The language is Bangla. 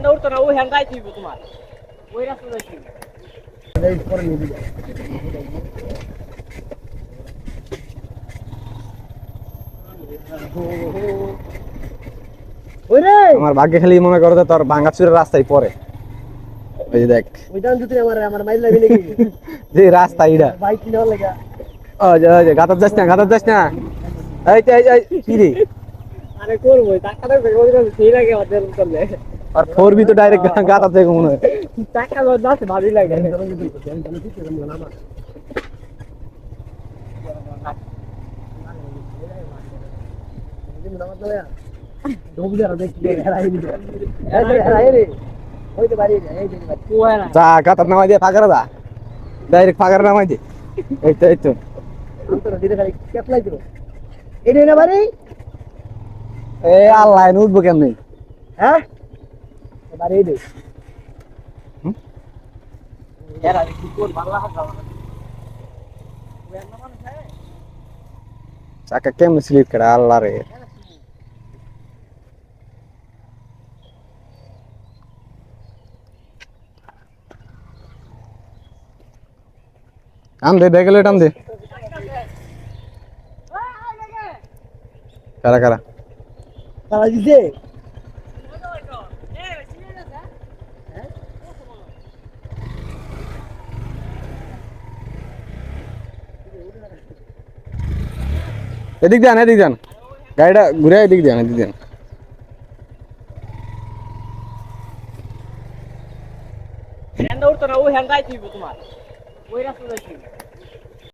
হ্যান্ড উঠতো না, ওই হ্যান্ড আইতে হইব তোমার, ওই রাস্তা যাইতে হইব। আমার ভাগ্যে খালি মনে করো যে তোর ভাঙ্গাচুরের রাস্তায় পড়ে। ওই যে দেখ ওইটান যদি আমার মাইল লাগবে নাকি যে রাস্তা ইডা, বাইক নেওয়ার লাগা। ওই যে গাতার যাস না, গাতার যাস না। এই কি রে, আরে করবো টাকা দেবে সেই লাগে আমাদের করলে আর ফোর বি তো ডাইরেক্ট গাতার থেকে মনে হয়। টাকা যাচ্ছে ভালোই লাগে। যা গাতার নামাই দিয়ে ফাঁকারে যা, ডাইরেক্ট ফাঁকারে নামাই দে। এই তো এ আল্লাহ উঠবো কেমনি। হ্যাঁ বাড়ি দে হুম? এরা কি কোন বাংলা হাসা চাকা কেমনি স্লিপ করে আল্লাহ রে। টান দে, দেখলে টান দে। কারা কারা তারা দিছে এদিক দেন, এদিক দেন, গাড়িটা ঘুরে এদিক দেন, এদিক দেন। হ্যান্ড উঠতো না, ওই হ্যান্ড আইতে হইব তোমার, ওই রাস্তা যাইতে হইব।